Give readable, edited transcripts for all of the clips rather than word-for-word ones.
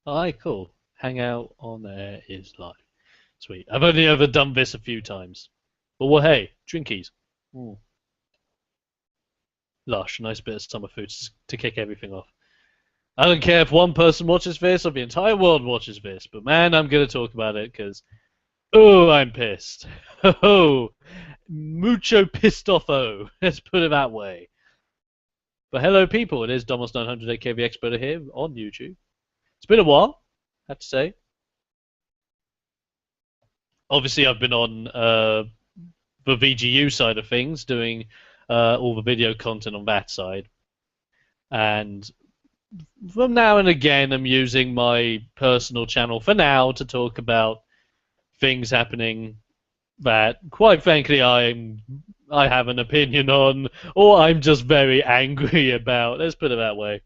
Alright, cool. Hangout on there is live. Sweet. I've only ever done this a few times. But well, hey, drinkies. Mm. Lush, nice bit of summer food to kick everything off. I don't care if one person watches this or the entire world watches this, but man, I'm gonna talk about it because, oh, I'm pissed. Oh, mucho pissed off-o. Let's put it that way. But hello, people. It is Domos 900 aka the Expert here on YouTube. It's been a while, I have to say. Obviously, I've been on the VGU side of things, doing all the video content on that side. And from now and again, I'm using my personal channel for now to talk about things happening that, quite frankly, I have an opinion on, or I'm just very angry about. Let's put it that way.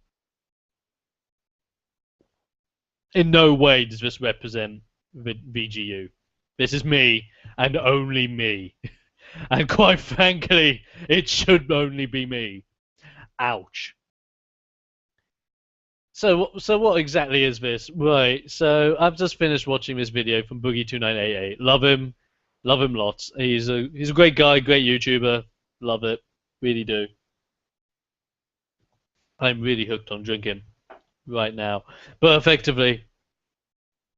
In no way does this represent VGU. This is me, and only me. And quite frankly, it should only be me. Ouch. So what exactly is this? Right, so I've just finished watching this video from Boogie2988. Love him lots. He's a great guy, great YouTuber. Love it, really do. I'm really hooked on drinking right now. But effectively,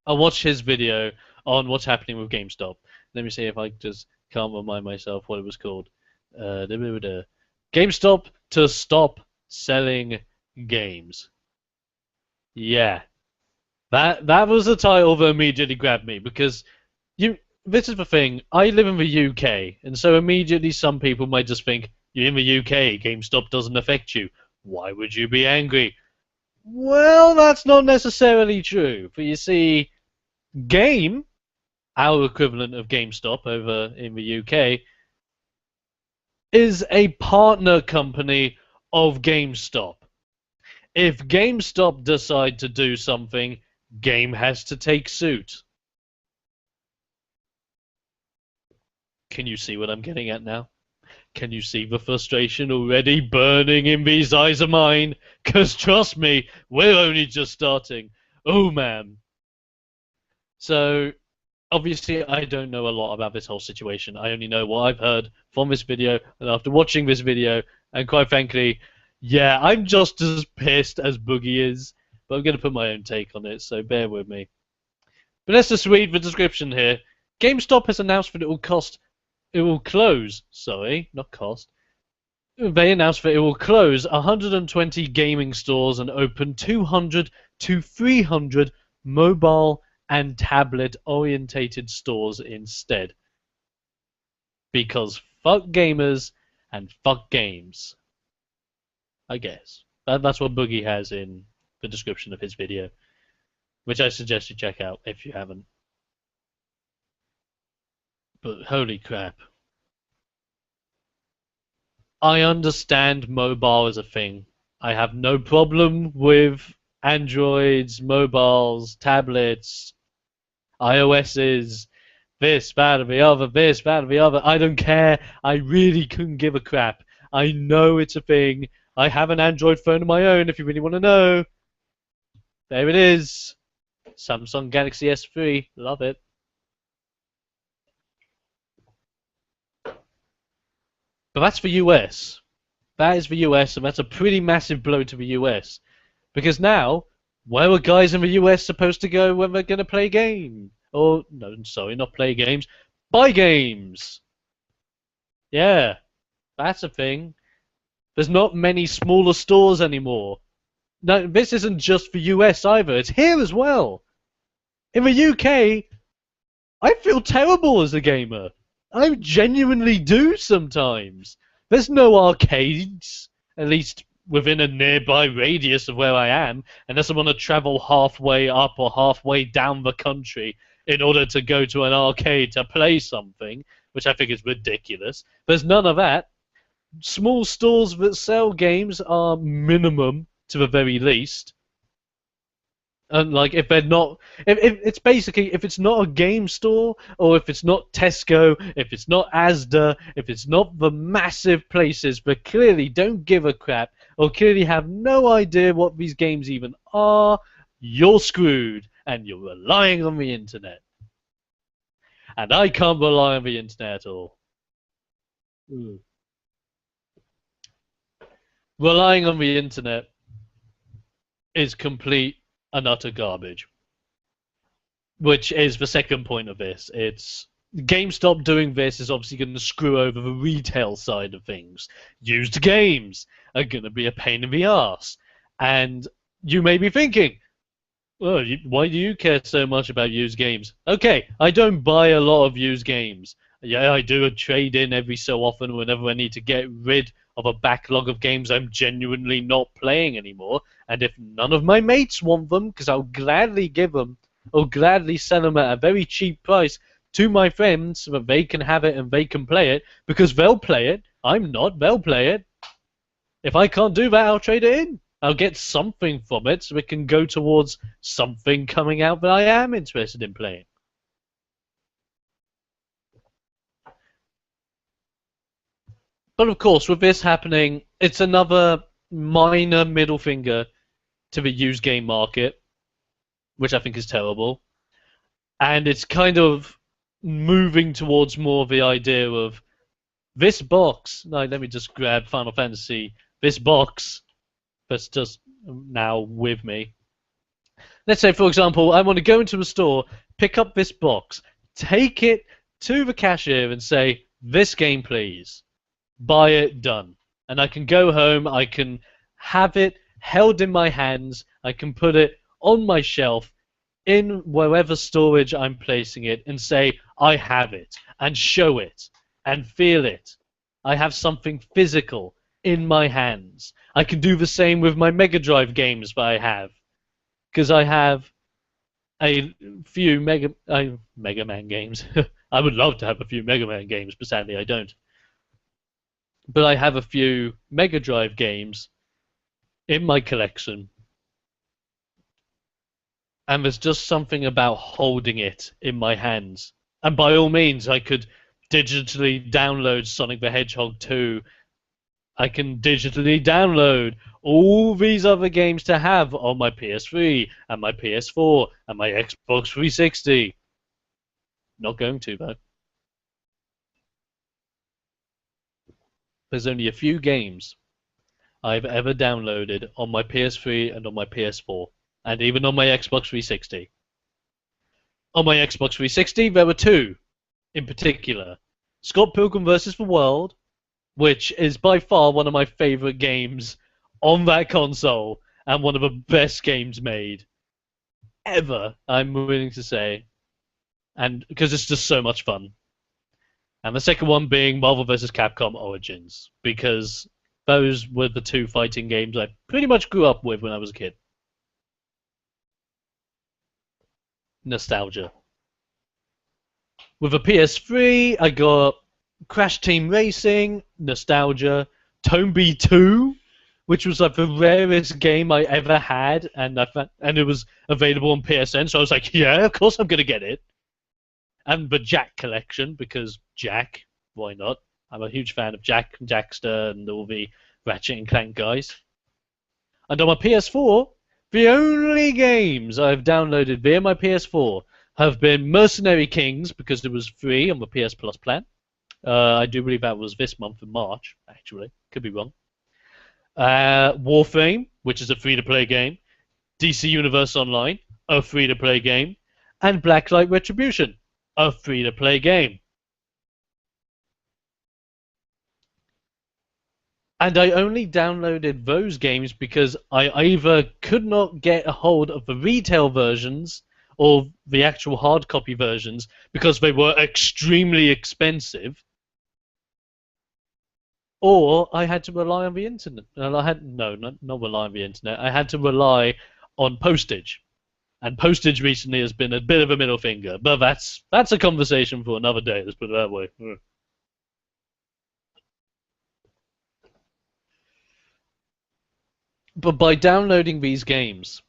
I watched his video on what's happening with GameStop. Let me see if I just can't remind myself what it was called. GameStop to stop selling games. Yeah, that was the title that immediately grabbed me because this is the thing. I live in the UK, and so immediately some people might just think you're in the UK. GameStop doesn't affect you. Why would you be angry? Well, that's not necessarily true. For you see, Game, our equivalent of GameStop over in the UK, is a partner company of GameStop. If GameStop decide to do something, Game has to take suit. Can you see what I'm getting at now? Can you see the frustration already burning in these eyes of mine? 'Cause trust me, we're only just starting. Oh man. So, obviously I don't know a lot about this whole situation. I only know what I've heard from this video, and after watching this video, and quite frankly, yeah, I'm just as pissed as Boogie is, but I'm going to put my own take on it, so bear with me. But let's just read the description here. GameStop has announced that it will close, sorry, not cost. They announced that it will close 120 gaming stores and open 200 to 300 mobile and tablet-orientated stores instead. Because fuck gamers and fuck games. I guess. That's what Boogie has in the description of his video, which I suggest you check out if you haven't. But holy crap. I understand mobile is a thing. I have no problem with Androids, mobiles, tablets, iOS's, this, that, or the other, this, that, or the other. I don't care. I really couldn't give a crap. I know it's a thing. I have an Android phone of my own if you really want to know. There it is. Samsung Galaxy S3. Love it. But that's the US. That is the US, and that's a pretty massive blow to the US. Because now, where are guys in the US supposed to go when they're going to play games? Or, no, sorry, not play games. Buy games! Yeah, that's a thing. There's not many smaller stores anymore. No, this isn't just the US either. It's here as well. In the UK, I feel terrible as a gamer. I genuinely do sometimes. There's no arcades, at least within a nearby radius of where I am, unless I want to travel halfway up or halfway down the country in order to go to an arcade to play something, which I think is ridiculous. There's none of that. Small stores that sell games are minimum to the very least. And like, if they're not, if it's basically, if it's not a game store, or if it's not Tesco, if it's not Asda, if it's not the massive places that clearly don't give a crap, or clearly have no idea what these games even are, you're screwed and you're relying on the internet. And I can't rely on the internet at all. Mm. Relying on the internet is complete and utter garbage. Which is the second point of this. It's GameStop doing this is obviously going to screw over the retail side of things. Used games are going to be a pain in the ass. And you may be thinking, well, why do you care so much about used games? Okay, I don't buy a lot of used games. Yeah, I do a trade-in every so often whenever I need to get rid of a backlog of games I'm genuinely not playing anymore. And if none of my mates want them, because I'll gladly give them, or gladly sell them at a very cheap price to my friends so that they can have it and they can play it, because they'll play it. I'm not, they'll play it. If I can't do that, I'll trade it in. I'll get something from it so it can go towards something coming out that I am interested in playing. But of course, with this happening, it's another minor middle finger to the used game market, which I think is terrible. And it's kind of moving towards more of the idea of this box. No, let me just grab Final Fantasy. This box that's just now with me. Let's say, for example, I want to go into a store, pick up this box, take it to the cashier and say, this game, please. Buy it, done. And I can go home, I can have it held in my hands, I can put it on my shelf in wherever storage I'm placing it and say, I have it, and show it, and feel it. I have something physical in my hands. I can do the same with my Mega Drive games that I have. Because I have a few Mega Man games. I would love to have a few Mega Man games, but sadly I don't. But I have a few Mega Drive games in my collection. And there's just something about holding it in my hands. And by all means, I could digitally download Sonic the Hedgehog 2. I can digitally download all these other games to have on my PS3 and my PS4 and my Xbox 360. Not going to, though. There's only a few games I've ever downloaded on my PS3 and on my PS4, and even on my Xbox 360. On my Xbox 360, there were two in particular. Scott Pilgrim vs. the World, which is by far one of my favorite games on that console, and one of the best games made ever, I'm willing to say, and because it's just so much fun. And the second one being Marvel vs. Capcom Origins, because those were the two fighting games I pretty much grew up with when I was a kid. Nostalgia. With a PS3, I got Crash Team Racing, nostalgia. Tomb 2, which was like the rarest game I ever had, and it was available on PSN, so I was like, yeah, of course I'm gonna get it. And the Jack collection, because Jack, why not? I'm a huge fan of Jack and Jackster and all the Ratchet and Clank guys. And on my PS4, the only games I've downloaded via my PS4 have been Mercenary Kings, because it was free on the PS Plus plan. I do believe that was this month in March, actually. Could be wrong. Warframe, which is a free-to-play game. DC Universe Online, a free-to-play game. And Blacklight Retribution, a free-to-play game. And I only downloaded those games because I either could not get a hold of the retail versions or the actual hard copy versions because they were extremely expensive, or I had to rely on the internet. Not rely on the internet. I had to rely on postage. And postage recently has been a bit of a middle finger, but that's a conversation for another day, let's put it that way. But by downloading these games,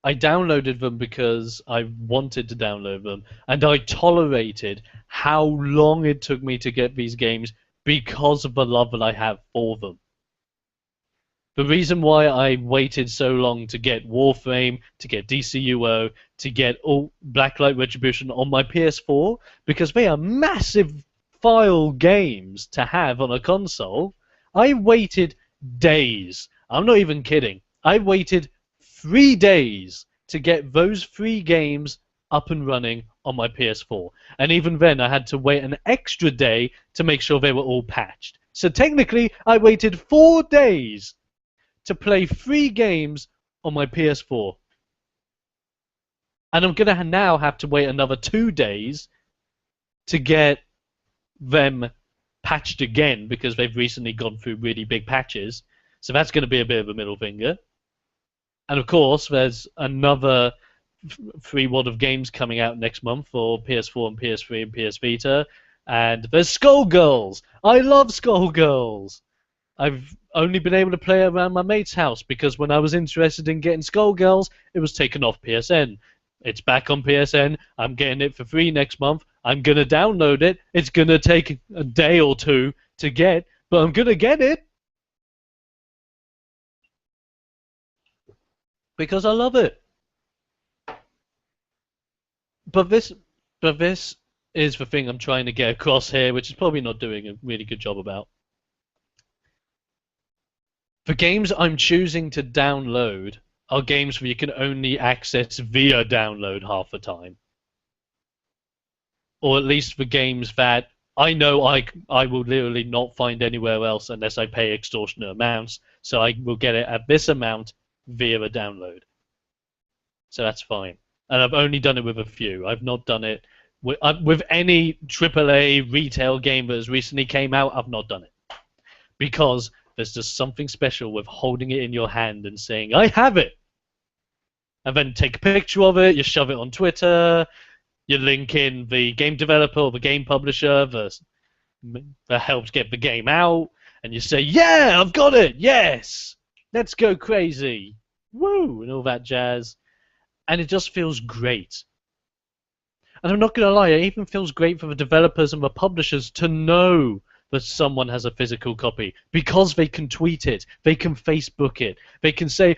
I downloaded them because I wanted to download them, and I tolerated how long it took me to get these games because of the love that I have for them. The reason why I waited so long to get Warframe, to get DCUO, to get all Blacklight Retribution on my PS4, because they are massive file games to have on a console. I waited days. I'm not even kidding. I waited 3 days to get those 3 games up and running on my PS4. And even then, I had to wait an extra day to make sure they were all patched. So technically, I waited 4 days to play 3 games on my PS4. And I'm going to now have to wait another 2 days to get them patched again because they've recently gone through really big patches. So that's going to be a bit of a middle finger. And of course, there's another free world of games coming out next month for PS4 and PS3 and PS Vita. And there's Skullgirls. I love Skullgirls. I've only been able to play it around my mate's house because when I was interested in getting Skullgirls, it was taken off PSN. It's back on PSN. I'm getting it for free next month. I'm going to download it. It's going to take a day or two to get, but I'm going to get it because I love it. But this is the thing I'm trying to get across here, which is probably not doing a really good job about. The games I'm choosing to download are games where you can only access via download half the time. Or at least the games that I know I will literally not find anywhere else unless I pay extortionate amounts, so I will get it at this amount via a download. So that's fine. And I've only done it with a few. I've not done it with any AAA retail game that has recently came out. I've not done it. Because there's just something special with holding it in your hand and saying, I have it! And then take a picture of it, you shove it on Twitter, you link in the game developer or the game publisher that helps get the game out, and you say, yeah, I've got it, yes! Let's go crazy! Woo! And all that jazz. And it just feels great. And I'm not going to lie, it even feels great for the developers and the publishers to know that someone has a physical copy because they can tweet it, they can Facebook it, they can say,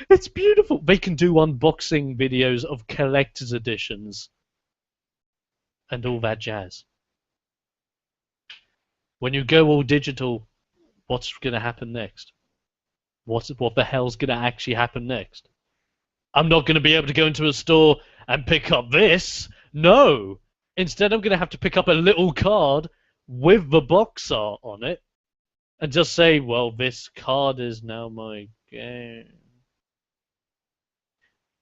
it's beautiful. They can do unboxing videos of collector's editions and all that jazz. When you go all digital, what's going to happen next? What the hell's going to actually happen next? I'm not going to be able to go into a store and pick up this. No. Instead, I'm going to have to pick up a little card with the box art on it and just say, well, this card is now my game.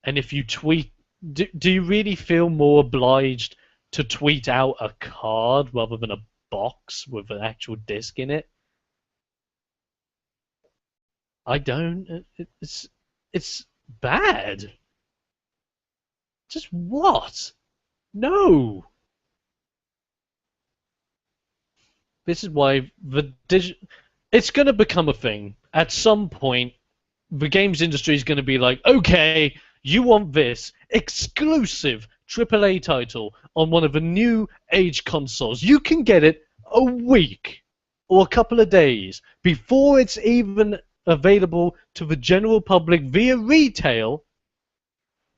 And if you tweet, do you really feel more obliged to tweet out a card rather than a box with an actual disc in it? I don't. It's bad. Just what? No. This is why it's going to become a thing. At some point, the games industry is going to be like, okay, you want this exclusive AAA title on one of the new age consoles. You can get it a week or a couple of days before it's even available to the general public via retail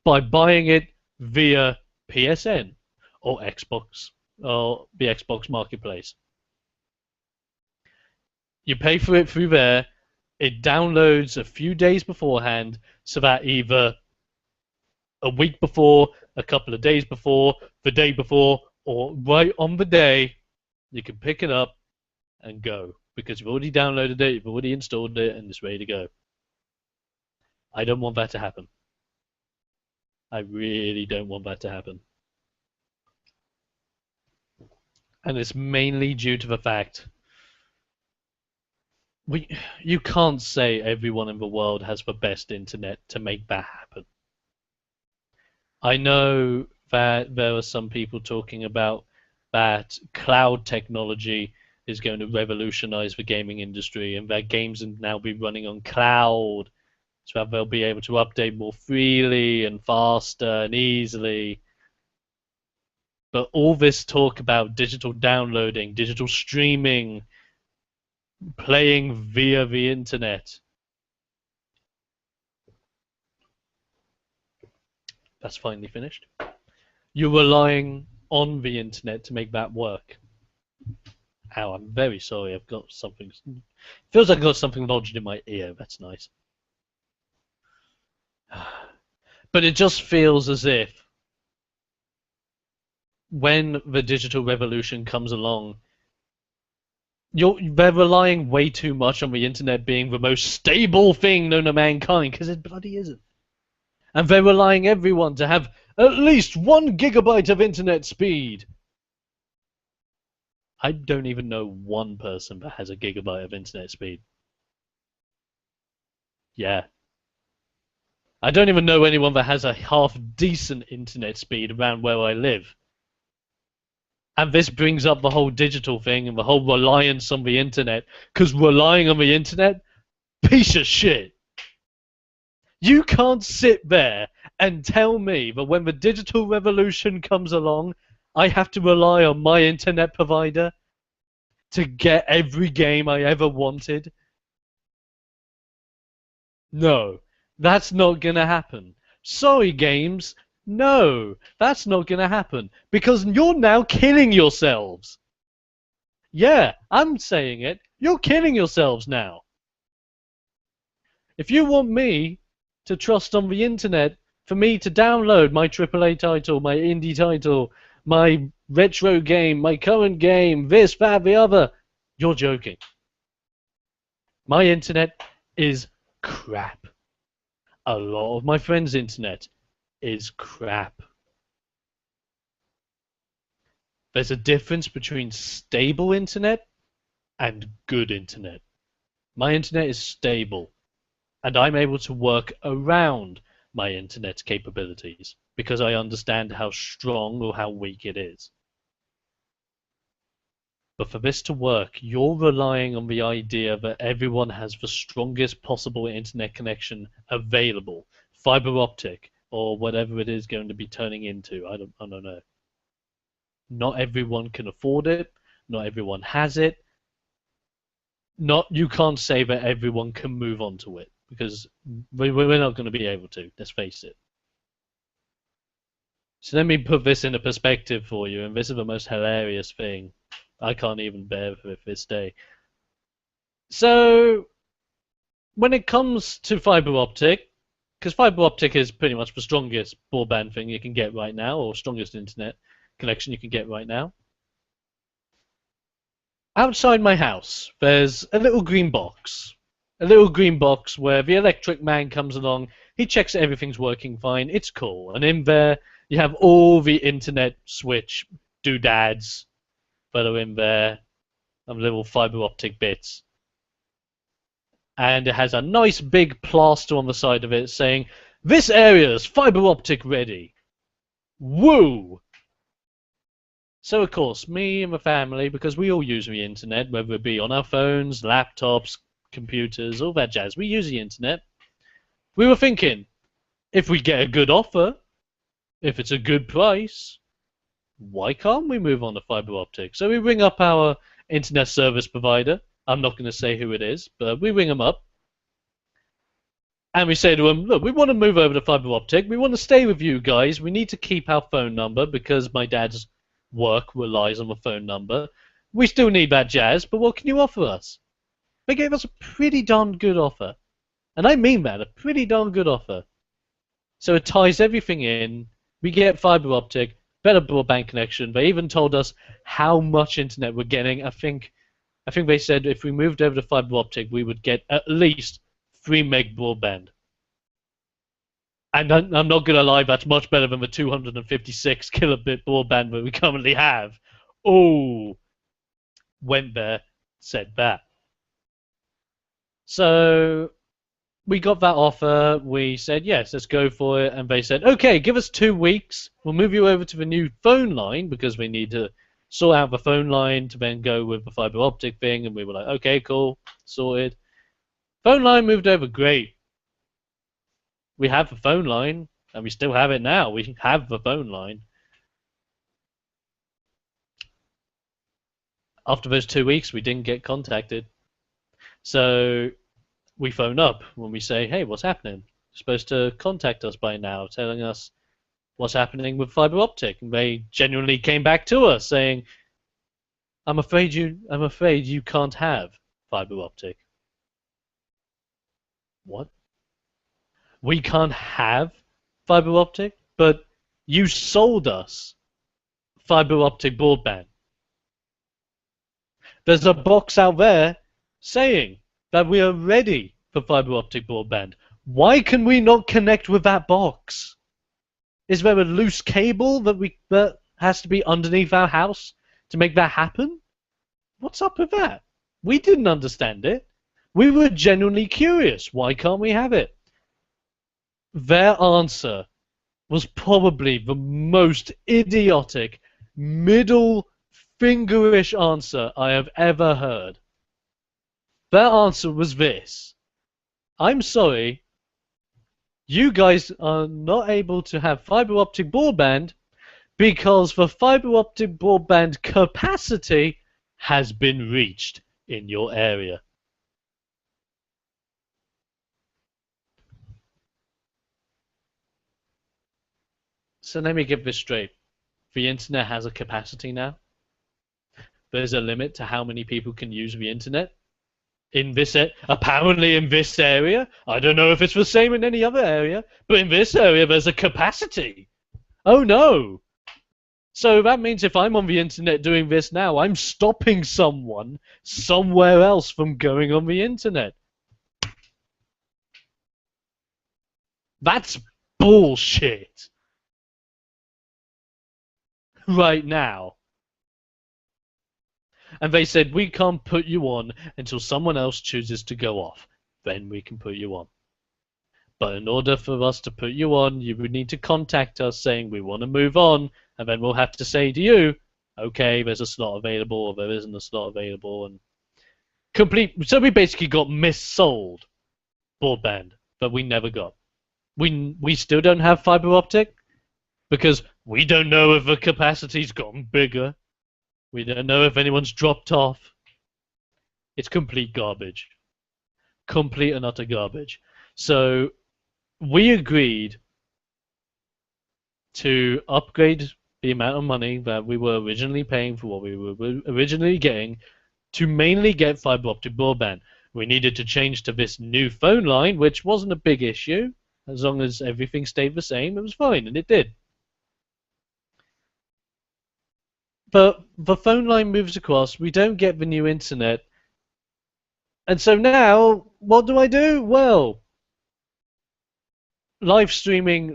by buying it via PSN or Xbox or the Xbox Marketplace. You pay for it through there. It downloads a few days beforehand so that either a week before, a couple of days before, the day before, or right on the day, you can pick it up and go. Because you've already downloaded it, you've already installed it, and it's ready to go. I don't want that to happen. I really don't want that to happen. And it's mainly due to the fact you can't say everyone in the world has the best internet to make that happen. I know that there are some people talking about that cloud technology is going to revolutionize the gaming industry and that games will now be running on cloud so that they'll be able to update more freely and faster and easily. But all this talk about digital downloading, digital streaming, playing via the internet, That's finally finished. You're relying on the internet to make that work. Ow, I'm very sorry. I've got something. Feels like I've got something lodged in my ear. That's nice. But it just feels as if when the digital revolution comes along, they're relying way too much on the internet being the most stable thing known to mankind, because it bloody isn't. And they're relying everyone to have at least 1 gigabyte of internet speed. I don't even know one person that has a gigabyte of internet speed. Yeah. I don't even know anyone that has a half decent internet speed around where I live. And this brings up the whole digital thing and the whole reliance on the internet. Because relying on the internet, piece of shit. You can't sit there and tell me that when the digital revolution comes along, I have to rely on my internet provider to get every game I ever wanted. No, that's not gonna happen. Sorry, games. No, that's not gonna happen. Because you're now killing yourselves. Yeah, I'm saying it. You're killing yourselves now. If you want me to trust on the internet for me to download my AAA title, my indie title, my retro game, my current game, this, that, the other, you're joking. My internet is crap. A lot of my friends' internet is crap. There's a difference between stable internet and good internet. My internet is stable, and I'm able to work around my internet's capabilities because I understand how strong or how weak it is. But for this to work, you're relying on the idea that everyone has the strongest possible internet connection available, fiber optic, or whatever it is going to be turning into. I don't know. Not everyone can afford it. Not everyone has it. You can't say that everyone can move on to it because we're not going to be able to. Let's face it. So let me put this into perspective for you, and this is the most hilarious thing. I can't even bear with this day. So, when it comes to fiber optic, because fiber optic is pretty much the strongest broadband thing you can get right now, or strongest internet connection you can get right now. Outside my house, there's a little green box. A little green box where the electric man comes along, he checks that everything's working fine, it's cool. And in there, you have all the internet switch doodads that are in there, and little fiber optic bits. And it has a nice big plaster on the side of it saying, "This area is fiber optic ready." Woo! So of course, me and my family, because we all use the internet, whether it be on our phones, laptops, computers, all that jazz, we use the internet. We were thinking, if we get a good offer, if it's a good price, why can't we move on to fiber optic? So we ring up our internet service provider. I'm not going to say who it is, but we ring them up. And we say to them, look, we want to move over to fiber optic. We want to stay with you guys. We need to keep our phone number because my dad's work relies on the phone number. We still need that jazz, but what can you offer us? They gave us a pretty darn good offer. And I mean that, a pretty darn good offer. So it ties everything in. We get fiber optic, better broadband connection. They even told us how much internet we're getting. I think they said if we moved over to fiber optic, we would get at least 3 meg broadband. And I'm not going to lie, that's much better than the 256 kilobit broadband that we currently have. Oh, went there, said that. So we got that offer. We said, yes, let's go for it. And they said, okay, give us 2 weeks. We'll move you over to the new phone line because we need to sort out the phone line to then go with the fiber optic thing. And we were like, okay, cool, sorted. Phone line moved over, great. We have the phone line, and we still have it now. We have the phone line. After those 2 weeks, we didn't get contacted. So we phone up when we say, hey, what's happening? You're supposed to contact us by now, telling us what's happening with fiber optic. And they genuinely came back to us saying, I'm afraid you can't have fiber optic. What? We can't have fiber optic? But you sold us fiber optic broadband. There's a box out there saying that we are ready for fiber optic broadband. Why can we not connect with that box? Is there a loose cable that has to be underneath our house to make that happen? What's up with that? We didn't understand it. We were genuinely curious. Why can't we have it? Their answer was probably the most idiotic, middle fingerish answer I have ever heard. Their answer was this. I'm sorry, you guys are not able to have fiber optic broadband because the fiber optic broadband capacity has been reached in your area. So let me get this straight. The internet has a capacity now. There's a limit to how many people can use the internet. Apparently in this area, I don't know if it's the same in any other area, but in this area there's a capacity. Oh no! So that means if I'm on the internet doing this now, I'm stopping someone somewhere else from going on the internet. That's bullshit. Right now. And they said, we can't put you on until someone else chooses to go off. Then we can put you on. But in order for us to put you on, you would need to contact us saying we want to move on, and then we'll have to say to you, okay, there's a slot available, or there isn't a slot available, and so we basically got missold broadband that we never got. We still don't have fiber optic because we don't know if the capacity's gotten bigger. We don't know if anyone's dropped off. It's complete garbage. Complete and utter garbage. So we agreed to upgrade the amount of money that we were originally paying for what we were originally getting to mainly get fiber optic broadband. We needed to change to this new phone line, which wasn't a big issue. As long as everything stayed the same, it was fine, and it did. But the phone line moves across, we don't get the new internet. And so now, what do? Well, live streaming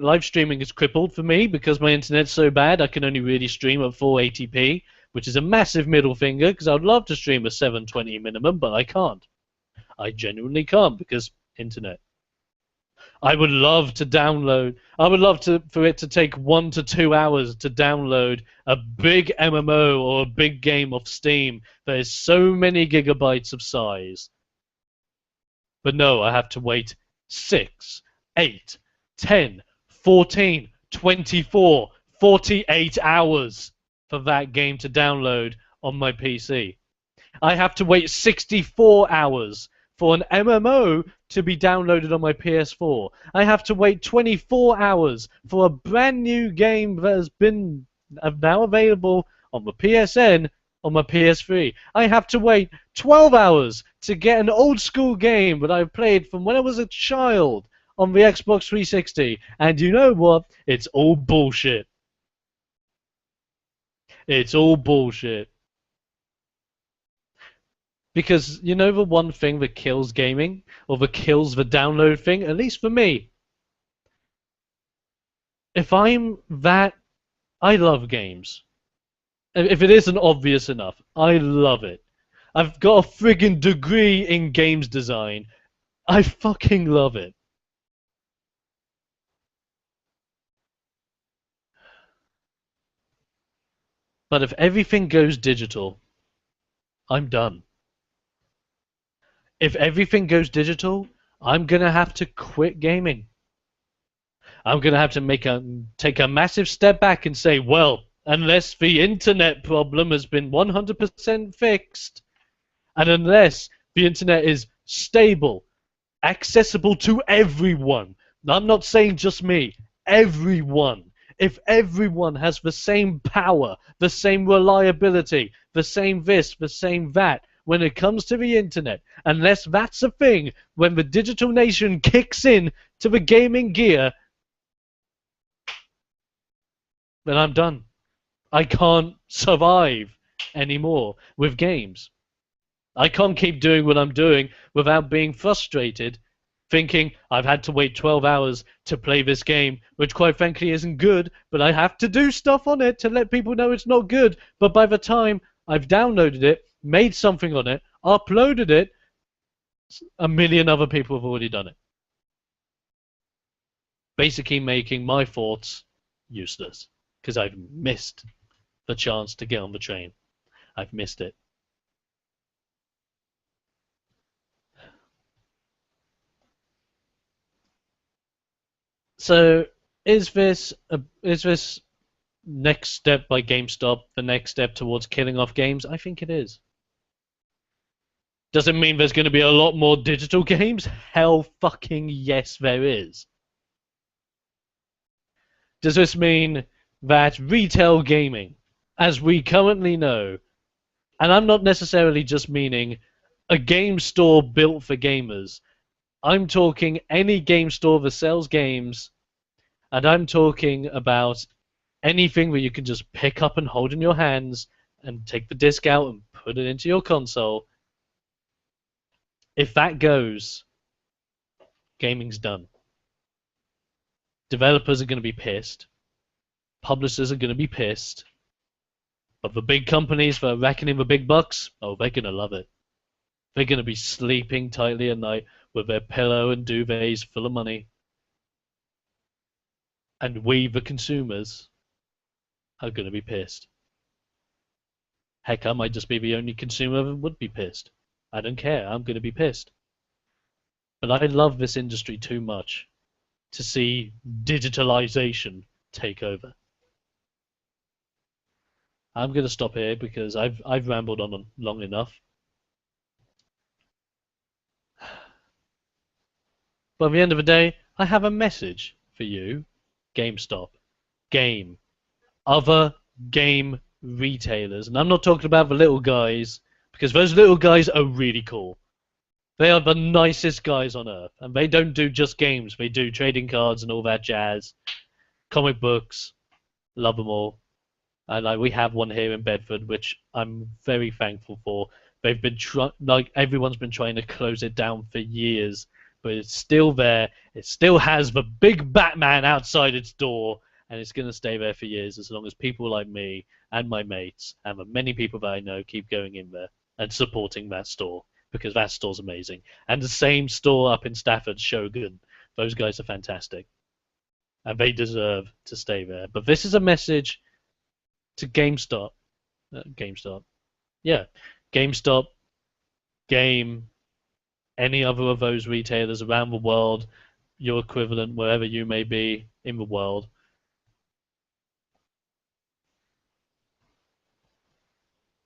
is crippled for me because my internet's so bad I can only really stream at 480p, which is a massive middle finger because I'd love to stream a 720 minimum, but I can't. I genuinely can't because internet. I would love to download. I would love for it to take 1 to 2 hours to download a big MMO or a big game off Steam that is so many gigabytes of size. But no, I have to wait 6, 8, 10, 14, 24, 48 hours for that game to download on my PC. I have to wait 64 hours for an MMO to be downloaded on my PS4. I have to wait 24 hours for a brand new game that has been now available on the PSN on my PS3. I have to wait 12 hours to get an old school game that I've played from when I was a child on the Xbox 360. And you know what? It's all bullshit. It's all bullshit. Because you know the one thing that kills gaming, or that kills the download thing, at least for me, if I'm that, I love games. If it isn't obvious enough, I love it. I've got a friggin' degree in games design. I fucking love it. But if everything goes digital, I'm done. If everything goes digital, I'm gonna have to quit gaming. I'm gonna have to take a massive step back and say, well, unless the internet problem has been 100% fixed, and unless the internet is stable, accessible to everyone, I'm not saying just me, everyone, If everyone has the same power, the same reliability, the same this, the same that, when it comes to the internet, unless that's a thing, when the digital nation kicks in to the gaming gear, then I'm done. I can't survive anymore with games. I can't keep doing what I'm doing without being frustrated, thinking I've had to wait 12 hours to play this game, which quite frankly isn't good, but I have to do stuff on it to let people know it's not good. But by the time I've downloaded it, made something on it, uploaded it, a million other people have already done it. Basically making my thoughts useless because I've missed the chance to get on the train. I've missed it. So is this next step by GameStop the next step towards killing off games? I think it is. Does it mean there's going to be a lot more digital games? Hell fucking yes, there is. Does this mean that retail gaming, as we currently know, and I'm not necessarily just meaning a game store built for gamers, I'm talking any game store that sells games, and I'm talking about anything that you can just pick up and hold in your hands and take the disc out and put it into your console. If that goes, gaming's done. Developers are going to be pissed. Publishers are going to be pissed. But the big companies that are reckoning the big bucks, oh, they're going to love it. They're going to be sleeping tightly at night with their pillow and duvets full of money. And we, the consumers, are going to be pissed. Heck, I might just be the only consumer that would be pissed. I don't care. I'm going to be pissed. But I love this industry too much to see digitalization take over. I'm going to stop here because I've rambled on long enough. But at the end of the day, I have a message for you, GameStop, Game, other game retailers. And I'm not talking about the little guys, because those little guys are really cool. They are the nicest guys on earth. And they don't do just games. They do trading cards and all that jazz. Comic books. Love them all. And we have one here in Bedford, which I'm very thankful for. They've been everyone's been trying to close it down for years, but it's still there. It still has the big Batman outside its door, and it's going to stay there for years as long as people like me and my mates and the many people that I know keep going in there and supporting that store, because that store's amazing. And the same store up in Stafford, Shogun, those guys are fantastic, and they deserve to stay there. But this is a message to GameStop. Yeah, GameStop, Game, any other of those retailers around the world, your equivalent, wherever you may be in the world.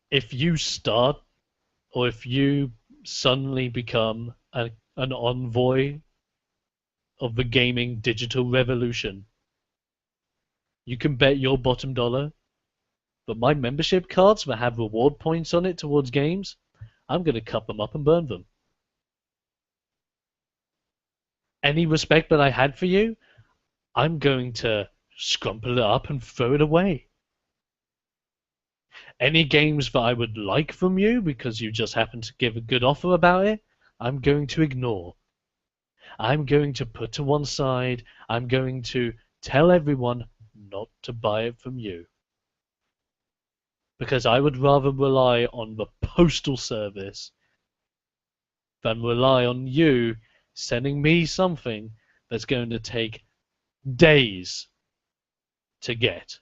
If you start, or if you suddenly become an envoy of the gaming digital revolution, you can bet your bottom dollar that my membership cards that have reward points on it towards games, I'm going to cut them up and burn them. Any respect that I had for you, I'm going to scrumple it up and throw it away. Any games that I would like from you because you just happen to give a good offer about it, I'm going to ignore. I'm going to put to one side. I'm going to tell everyone not to buy it from you. Because I would rather rely on the postal service than rely on you sending me something that's going to take days to get.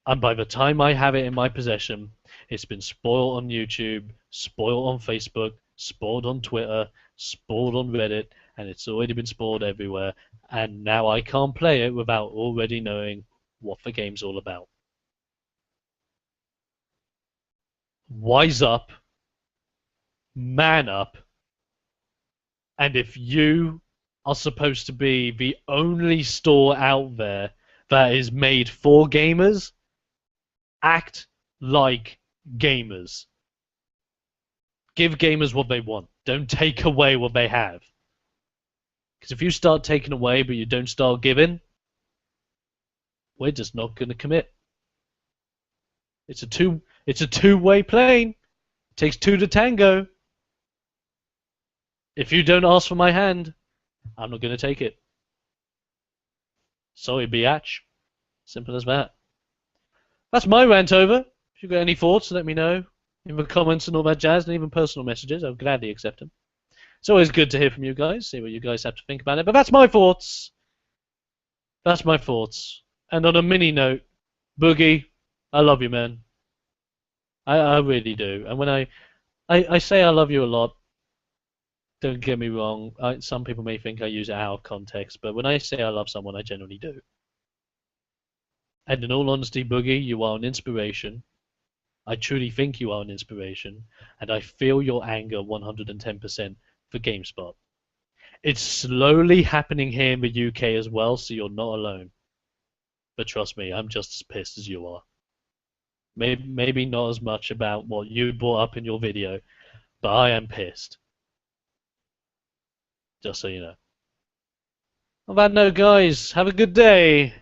And by the time I have it in my possession, it's been spoiled on YouTube, spoiled on Facebook, spoiled on Twitter, spoiled on Reddit, and it's already been spoiled everywhere. And now I can't play it without already knowing what the game's all about. Wise up, man up, and if you are supposed to be the only store out there that is made for gamers act like gamers. Give gamers what they want. Don't take away what they have. Because if you start taking away but you don't start giving, we're just not going to commit. It's a two-way plane. It takes two to tango. If you don't ask for my hand, I'm not going to take it. Sorry, biatch. Simple as that. That's my rant over. If you've got any thoughts, let me know in the comments and all that jazz, and even personal messages. I'll gladly accept them. It's always good to hear from you guys, see what you guys have to think about it. But that's my thoughts. That's my thoughts. And on a mini note, Boogie, I love you, man. I really do. And when I say I love you a lot, don't get me wrong. Some people may think I use it out of context, but when I say I love someone, I generally do. And in all honesty, Boogie, you are an inspiration. I truly think you are an inspiration, and I feel your anger 110% for GameSpot. It's slowly happening here in the UK as well, so you're not alone. But trust me, I'm just as pissed as you are. Maybe not as much about what you brought up in your video, but I am pissed. Just so you know. On that note, guys, have a good day.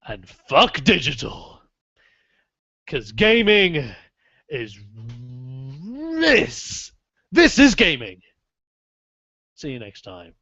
And fuck digital. Because gaming is this. This is gaming. See you next time.